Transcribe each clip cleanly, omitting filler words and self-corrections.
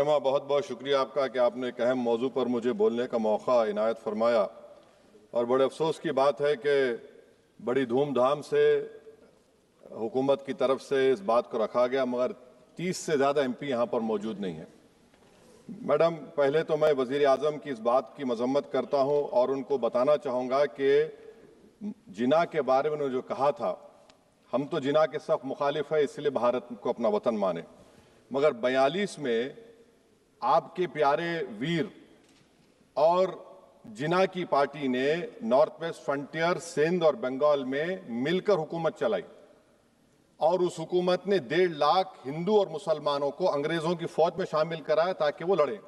मोहतरमा, बहुत बहुत शुक्रिया आपका कि आपने एक अहम मौजू पर मुझे बोलने का मौका इनायत फरमाया। और बड़े अफसोस की बात है कि बड़ी धूमधाम से हुकूमत की तरफ से इस बात को रखा गया, मगर 30 से ज़्यादा MP यहाँ पर मौजूद नहीं हैं। मैडम, पहले तो मैं वज़ीर आज़म की इस बात की मजम्मत करता हूँ और उनको बताना चाहूँगा कि जिना के बारे में उन्होंने जो कहा था, हम तो जिना के सख्त मुखालिफ है, इसलिए भारत को अपना वतन माने, मगर 42 में आपके प्यारे वीर और जिना की पार्टी ने नॉर्थ वेस्ट फ्रंटियर, सिंध और बंगाल में मिलकर हुकूमत चलाई और उस हुकूमत ने 1.5 लाख हिंदू और मुसलमानों को अंग्रेजों की फौज में शामिल कराया ताकि वो लड़े।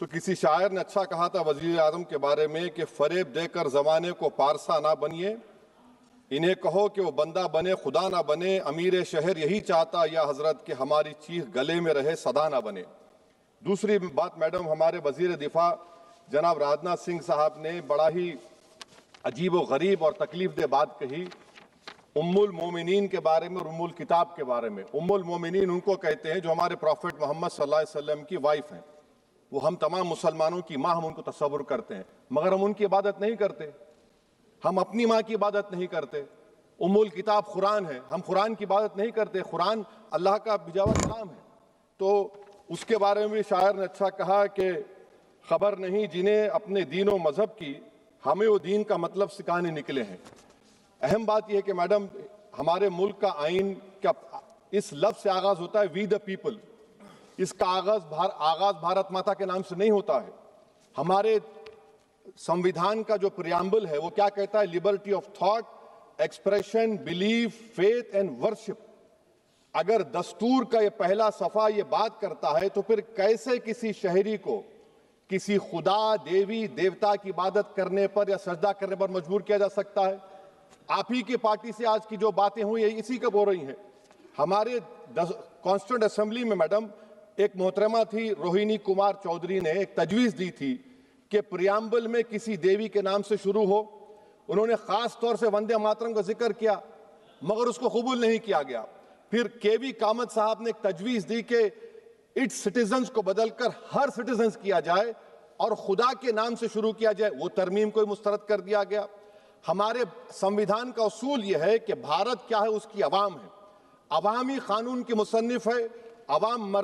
तो किसी शायर ने अच्छा कहा था वजीर आजम के बारे में कि फरेब देकर जमाने को पारसा ना बनिए, इन्हें कहो कि वो बंदा बने खुदा ना बने, अमीर शहर यही चाहता या हजरत कि हमारी चीख गले में रहे सदा ना बने। दूसरी बात मैडम, हमारे वजीर दिफा जनाब राजनाथ सिंह साहब ने बड़ा ही अजीब व गरीब और तकलीफ दे बात कही उम्मुल मोमिनीन के बारे में और उम्मुल किताब के बारे में। उम्मुल मोमिनीन उनको कहते हैं जो हमारे प्रॉफिट मोहम्मद सल्लल्लाहु अलैहि वसल्लम की वाइफ हैं, वो हम तमाम मुसलमानों की माँ, हम उनको तस्वुर करते हैं, मगर हम उनकी इबादत नहीं करते, हम अपनी माँ की इबादत नहीं करते। उम्मुल किताब कुरान है, हम कुरान की इबादत नहीं करते, कुरान अल्लाह का भिजावा कलाम है। तो उसके बारे में शायर ने अच्छा कहा कि खबर नहीं जिन्हें अपने दीन व मजहब की, हमें वो दीन का मतलब सिखाने निकले हैं। अहम बात यह है कि मैडम, हमारे मुल्क का आइन का इस लफ्ज से आगाज होता है वी द पीपल। इसका आगाज भारत माता के नाम से नहीं होता है। हमारे संविधान का जो प्रियम्बल है वो क्या कहता है? Liberty of thought, expression, belief, faith and worship. अगर दस्तूर का ये पहला सफा ये बात करता है तो फिर कैसे किसी शहरी को किसी खुदा, देवी, देवता की इबादत करने पर या सजदा करने पर मजबूर किया जा सकता है? आप ही की पार्टी से आज की जो बातें हुई है इसी का बोल रही हैं। हमारे कॉन्स्टिट्यूंट असेंबली में मैडम एक मोहतरमा थी रोहिणी कुमार चौधरी ने एक तजवीज दी थी कि प्रियम्बल में किसी देवी के नाम से शुरू हो। उन्होंने खास तौर से वंदे मातरम का जिक्र किया, मगर उसको कबूल नहीं किया गया। फिर KV कामत साहब ने एक तजवीज दी कि इट्स सिटीजन्स को बदलकर हर सिटीजन्स किया जाए और खुदा के नाम से शुरू किया जाए, वो तरमीम को मुस्तरद कर दिया गया। हमारे संविधान का उसूल यह है कि भारत क्या है, उसकी अवाम है, अवामी कानून की मुसन्निफ है, अवाम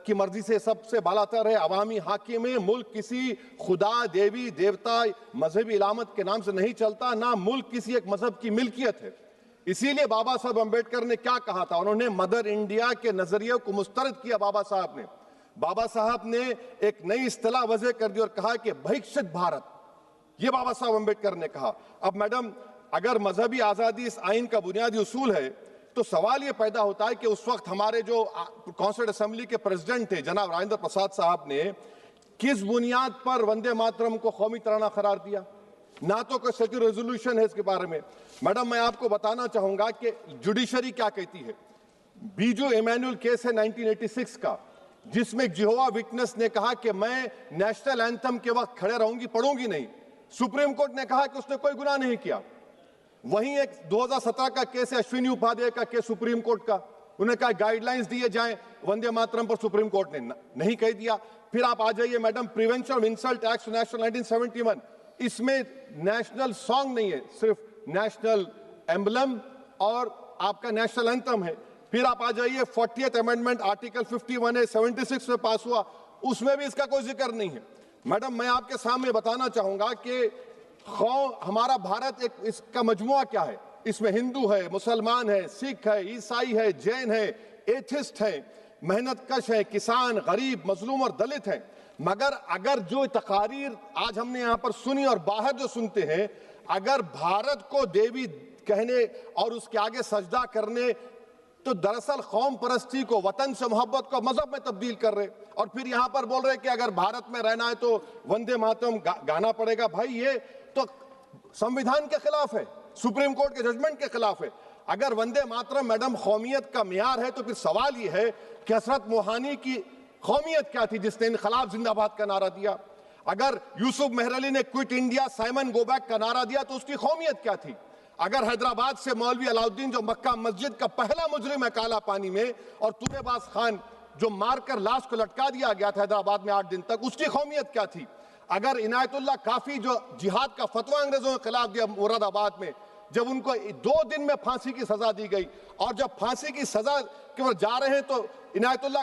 की मर्जी से सबसे बालातर है, अवामी हाकिम है। मुल्क किसी खुदा, देवी, देवता, मजहबी इलामत के नाम से नहीं चलता, ना मुल्क किसी एक मजहब की मिल्कियत है। इसीलिए बाबा साहब अम्बेडकर ने क्या कहा था? उन्होंने मदर इंडिया के नजरिए को मुस्तरद किया। बाबा साहब ने एक नई इस्तिलाह वजह कर दी और कहा कि भैक्षित भारत, ये बाबा साहब अम्बेडकर ने कहा। अब मैडम, अगर मजहबी आजादी इस आइन का बुनियादी उसूल है तो सवाल यह पैदा होता है कि उस वक्त हमारे जो कॉन्स्टिट्यूंट असेंबली के प्रेसिडेंट थे जनाब राजेंद्र प्रसाद साहब ने किस बुनियाद पर वंदे मातरम को कौमी तराना करार दिया? ना तो कोई सेक्यूर रेजोल्यूशन है इसके बारे में। मैडम, मैं आपको बताना चाहूंगा कि जुडिशरी क्या कहती है। बीजू इमैनुअल केस है 1986 का, जिसमें जिहोवा विटनेस ने कहा कि मैं नेशनल एंथम के वक्त खड़े रहूंगी, पढ़ूंगी नहीं। सुप्रीम कोर्ट ने कहा कि उसने कोई गुनाह नहीं किया। वहीं एक 2017 का केस है अश्विनी उपाध्याय का केस सुप्रीम कोर्ट का, उन्हें कहा गाइडलाइंस दिए जाएं वंदे मातरम पर, सुप्रीम कोर्ट ने नहीं कह दिया। फिर आप आ जाइए madam, prevention of insult act national 1971, इसमें नेशनल सॉन्ग नहीं है, सिर्फ नेशनल एम्बलम और आपका नेशनल एंथम है। फिर आप आ जाइए 40th अमेंडमेंट आर्टिकल 51 है, 76 में पास हुआ, उसमें भी इसका कोई जिक्र नहीं है। मैडम, मैं आपके सामने बताना चाहूंगा कि हमारा भारत एक इसका मजमुआ क्या है। इसमें हिंदू है, मुसलमान है, सिख है, ईसाई है, जैन है, एथिस्ट है, मेहनतकश है, किसान, गरीब, मजलूम और दलित है। मगर अगर जो तकारीर आज हमने यहाँ पर सुनी और बाहर जो सुनते हैं, अगर भारत को देवी कहने और उसके आगे सजदा करने, तो दरअसल कौम परस्ती को, वतन से मोहब्बत को मजहब में तब्दील कर रहे, और फिर यहाँ पर बोल रहे कि अगर भारत में रहना है तो वंदे मातरम गाना पड़ेगा। भाई, ये तो संविधान के खिलाफ है, सुप्रीम कोर्ट के जजमेंट के खिलाफ है। अगर वंदे मातरम मैडम कौमियत का मियार है तो फिर सवाल ये है कि हजरत मोहानी की कौमियत क्या थी जिसने इनकलाब जिंदाबाद का नारा दिया? अगर यूसुफ मेहरली ने quit India, Simon go back का नारा दिया तो उसकी कौमियत क्या थी? अगर हैदराबाद से मौलवी अलाउद्दीन जो मक्का मस्जिद का पहला मुजरिम है काला पानी में, और तूरेबाज खान जो मारकर लाश को लटका दिया गया था हैदराबाद में 8 दिन तक, उसकी कौमियत क्या थी? अगर इनायतुल्लाह काफी जो जिहाद का फतवा अंग्रेजों के खिलाफ दिया मुरादाबाद में, जब उनको 2 दिन में फांसी की सजा दी गई, और जब फांसी की सजा के बाद जा रहे हैं तो इनायतुल्लाह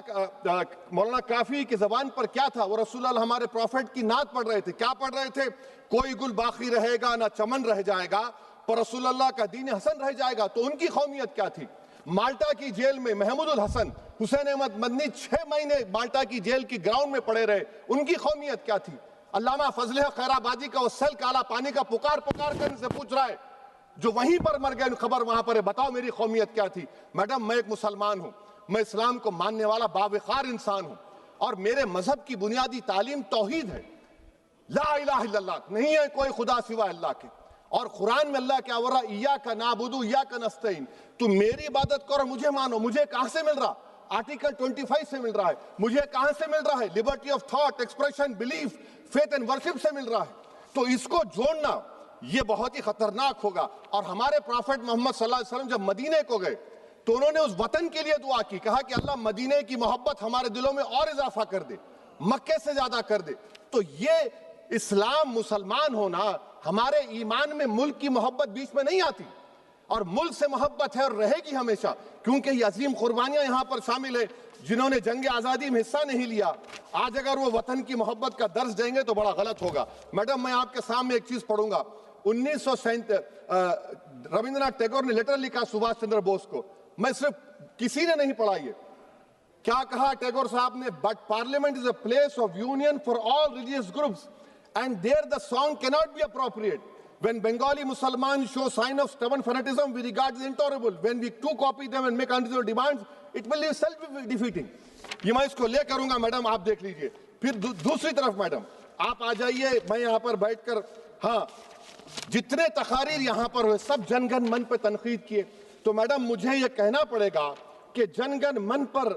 मौलाना काफी की जबान पर क्या था? वो रसूलुल्लाह हमारे प्रॉफिट की नात पढ़ रहे थे। क्या पढ़ रहे थे? कोई गुल बाकी रहेगा ना चमन रह जाएगा, पर रसूलुल्लाह का दीन हसन रह जाएगा। तो उनकी कौमियत क्या थी? माल्टा की जेल में महमूदुल हसन, हुसैन अहमद मदनी 6 महीने माल्टा की जेल की ग्राउंड में पड़े रहे, उनकी कौमियत क्या थी? अल्लामा फजल खैराबादी का वो सल काला पानी का पुकार पुकार कर से पूछ रहा है, जो वहीं पर मर गए, खबर वहां पर है, बताओ मेरी कौमियत क्या थी? मैडम, मैं एक मुसलमान हूं, मैं इस्लाम को मानने वाला बावकार इंसान हूं, और मेरे मजहब की बुनियादी तालीम तौहीद है, ला इलाहा इल्लल्लाह, नहीं है कोई खुदा सिवा अल्लाह के। और कुरान में अल्लाह क्या बोल रहा? इय्याका नाबुदु इय्याका नस्तईन, तुम मेरी इबादत करो, मुझे मानो। मुझे कहां से मिल रहा? आर्टिकल 25 से मिल रहा है। मुझे कहां से मिल रहा है? Liberty of thought, expression, belief, faith and worship से मिल रहा है। तो इसको जोड़ना ये बहुत ही खतरनाक होगा। और हमारे प्रॉफिट मोहम्मद सल्लल्लाहु अलैहि वसल्लम जब मदीने को गए तो उन्होंने उस वतन के लिए दुआ की, कहा कि अल्लाह मदीने की मोहब्बत हमारे दिलों में और इजाफा कर दे, मक्के से ज्यादा कर दे। तो ये इस्लाम, मुसलमान होना, हमारे ईमान में मुल्क की मोहब्बत बीच में नहीं आती, और मुल्क से मोहब्बत है और रहेगी हमेशा, क्योंकि ये अजीम कुर्बानियां यहां पर शामिल है जिन्होंने जंग आजादी में हिस्सा नहीं लिया। आज अगर वो वतन की मोहब्बत का दर्ज देंगे तो बड़ा गलत होगा। मैडम, मैं आपके सामने एक चीज पढ़ूंगा। 1937 रविंद्रनाथ टैगोर ने लेटर लिखा सुभाष चंद्र बोस को, मैं सिर्फ किसी ने नहीं पढ़ा ये। क्या कहा टैगोर साहब ने? But parliament is a place of union for all religious groups and there the song cannot be appropriate. When Bengali Muslims show sign of stubborn fanatism, we regard it as intolerable. When we too copy them and make unreasonable demands, it will be self-defeating. ये मैं इसको ले करूंगा madam, आप देख लीजिए। फिर दूसरी तरफ मैडम आप आ जाइए, मैं यहाँ पर बैठकर, हाँ, जितने तकारीर यहाँ पर हुए सब जनगण मन पर तनकीद किए। तो मैडम मुझे ये कहना पड़ेगा कि जनगण मन पर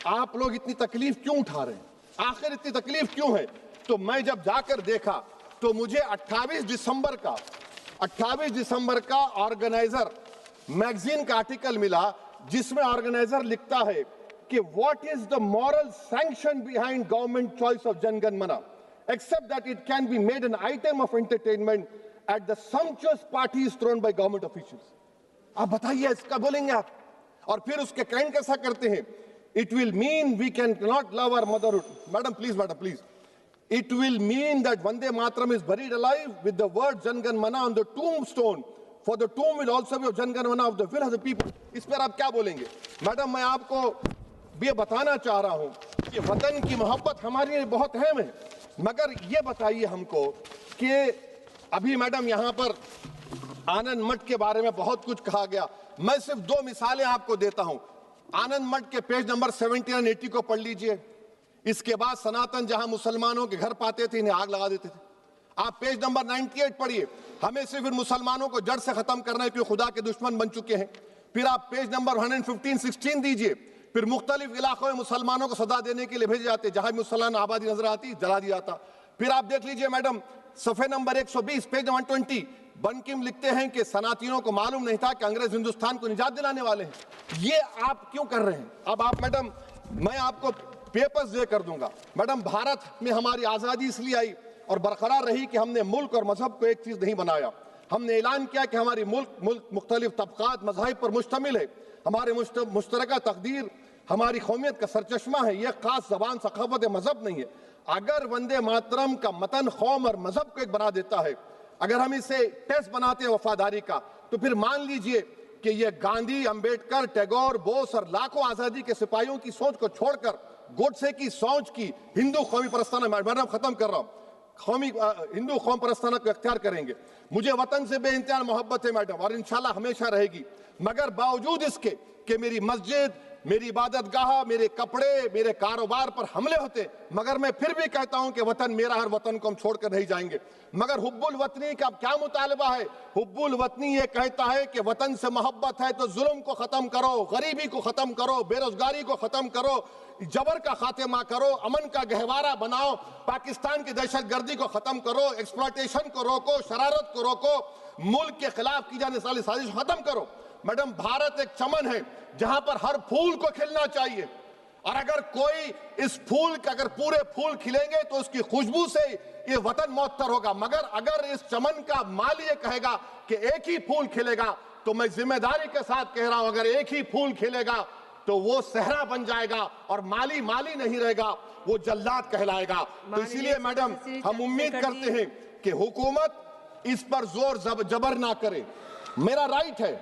आप लोग इतनी तकलीफ क्यों उठा रहे हैं? आखिर इतनी तकलीफ क्यों है? तो मैं जब जाकर देखा तो मुझे 28 दिसंबर का ऑर्गेनाइजर मैगजीन का आर्टिकल मिला, जिसमें ऑर्गेनाइजर लिखता है कि what is the moral sanction behind government choice of Janagana Mana except that it can be made an item of entertainment at the sumptuous parties thrown by government officials. आप बताइए इसका बोलेंगे आप? और फिर उसके कैंड कैसा करते हैं? It will mean we can not love our motherhood. Madam please, it will mean that Vande Mataram is buried alive with the word Jangan Mana on the tombstone, for the tomb will also be of Jangan Mana of the will of the people. इस पर आप क्या बोलेंगे? Madam, मैं आपको ये बताना चाह रहा हूं कि वतन की मोहब्बत हमारे लिए बहुत अहम है, मगर ये बताइए हमको कि अभी मैडम यहाँ पर आनंद मठ के बारे में बहुत कुछ कहा गया। मैं सिर्फ 2 मिसालें आपको देता हूं। आनंद मठ के पेज नंबर 70 और 80 को पढ़ लीजिए। इसके बाद सनातन जहां मुसलमानों के घर पाते थे, इन्हें आग लगा देते थे। आप पेज नंबर 98 पढ़िए। हमें सिर्फ इन मुसलमानों को जड़ से खत्म करना है क्योंकि खुदा के दुश्मन बन चुके हैं। फिर आप पेज नंबर 115-16 दीजिए। फिर मुख्तलिफ इलाकों में मुसलमानों को सदा देने के लिए भेजे जाते, जहां भी मुसलमान आबादी नजर आती जला दिया जाता। फिर आप देख लीजिए मैडम, सफे नंबर 120 पेज 120, बंकिम लिखते हैं कि सनातियों को मालूम नहीं था कि अंग्रेज हिंदुस्तान को निजात दिलाने वाले हैं। ये आप क्यों कर रहे हैं? अब आप मैडम, मैं आपको पेपर्स दे कर दूंगा। मैडम, भारत में हमारी आजादी इसलिए आई और बरकरार रही कि हमने मुल्क और मजहब को एक चीज नहीं बनाया। हमने ऐलान किया कि हमारी मुल्क मुख्तलिफ तबकात मज़ाहिब पर मुश्तमिल है। हमारे मुश्तरका तकदीर हमारी कौमियत का सरचश्मा है। यह खास जबान, सखावत, मजहब नहीं है। अगर वंदे मातरम का मतन कौम और मजहब को एक बना देता है, अगर हम इसे टेस्ट बनाते हैं वफादारी का, तो फिर मान लीजिए कि यह गांधी, अंबेडकर, टैगोर, बोस और लाखों आजादी के सिपाहियों की सोच को छोड़कर गोडसे की सोच की हिंदू कौमी परस्ताना, मैडम खत्म कर रहा हूं, कौमी हिंदू कौम परस्ताना को इख्तियार करेंगे। मुझे वतन से बेइंतहा मोहब्बत है मैडम, और इंशाल्लाह हमेशा रहेगी। मगर बावजूद इसके कि मेरी मस्जिद, मेरी इबादत गाह, मेरे कपड़े, मेरे कारोबार पर हमले होते, मगर मैं फिर भी कहता हूं कि वतन मेरा, हर वतन को हम छोड़कर नहीं जाएंगे। मगर हुब्बुल वतनी का क्या मुतालबा है? हुब्बुल वतनी ये कहता है कि वतन से मोहब्बत है तो जुल्म को खत्म करो, गरीबी को खत्म करो, बेरोजगारी को खत्म करो, जबर का खात्मा करो, अमन का गहवारा बनाओ, पाकिस्तान की दहशतगर्दी को खत्म करो, एक्सप्लॉयटेशन को रोको, शरारत को रोको, मुल्क के खिलाफ की जाने वाली साजिश खत्म करो। मैडम, भारत एक चमन है जहां पर हर फूल को खिलना चाहिए। और अगर कोई इस फूल का अगर पूरे फूल खिलेंगे तो उसकी खुशबू से ये वतन मौतर होगा, मगर अगर इस चमन का माली ये कहेगा कि एक ही फूल खिलेगा, तो मैं जिम्मेदारी के साथ कह रहा हूं, अगर एक ही फूल खिलेगा तो वो सहरा बन जाएगा और माली माली नहीं रहेगा, वो जल्लाद कहलाएगा। तो इसीलिए मैडम हम उम्मीद करते हैं कि हुकूमत इस पर जोर जबर ना करे। मेरा राइट है,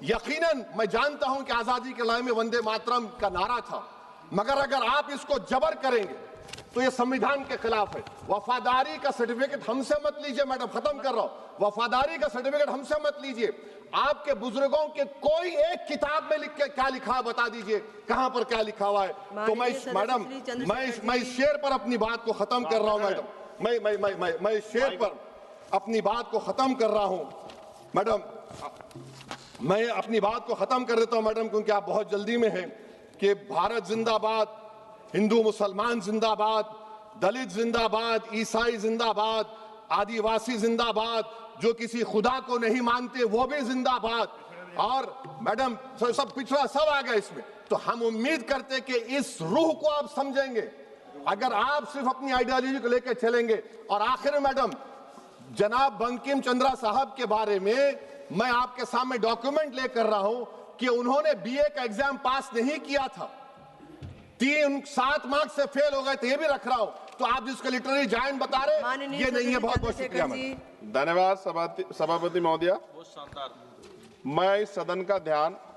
यकीनन मैं जानता हूं कि आजादी के लड़ाई में वंदे मातरम का नारा था, मगर अगर आप इसको जबर करेंगे तो ये संविधान के खिलाफ है। वफादारी का सर्टिफिकेट हमसे मत लीजिए मैडम, खत्म कर रहा हूं। वफादारी का सर्टिफिकेट हमसे मत लीजिए। आपके बुजुर्गों के कोई एक किताब में लिख के क्या लिखा है बता दीजिए, कहां पर क्या लिखा हुआ है। तो मैं मैडम मैं इस शेर पर अपनी बात को खत्म कर रहा हूं मैडम, मैं इस शेर पर अपनी बात को खत्म कर रहा हूं मैडम, मैं अपनी बात को खत्म कर देता हूं मैडम, क्योंकि आप बहुत जल्दी में हैं। कि भारत जिंदाबाद, हिंदू मुसलमान जिंदाबाद, दलित जिंदाबाद, ईसाई जिंदाबाद, आदिवासी जिंदाबाद, जो किसी खुदा को नहीं मानते वो भी जिंदाबाद, और मैडम सब पिछड़ा सब आ गया इसमें। तो हम उम्मीद करते कि इस रूह को आप समझेंगे, अगर आप सिर्फ अपनी आइडियोलॉजी को लेकर चलेंगे। और आखिर में मैडम, जनाब बंकिम चंद्रा साहब के बारे में मैं आपके सामने डॉक्यूमेंट लेकर रहा हूं कि उन्होंने बीए का एग्जाम पास नहीं किया था, 7 मार्क्स से फेल हो गए थे, ये भी रख रहा हूं। तो आप जिसका लिटरेरी जायंट बता रहे ये नहीं है। बहुत बहुत शुक्रिया मैडम। धन्यवाद सभापति महोदया। मैं इस सदन का ध्यान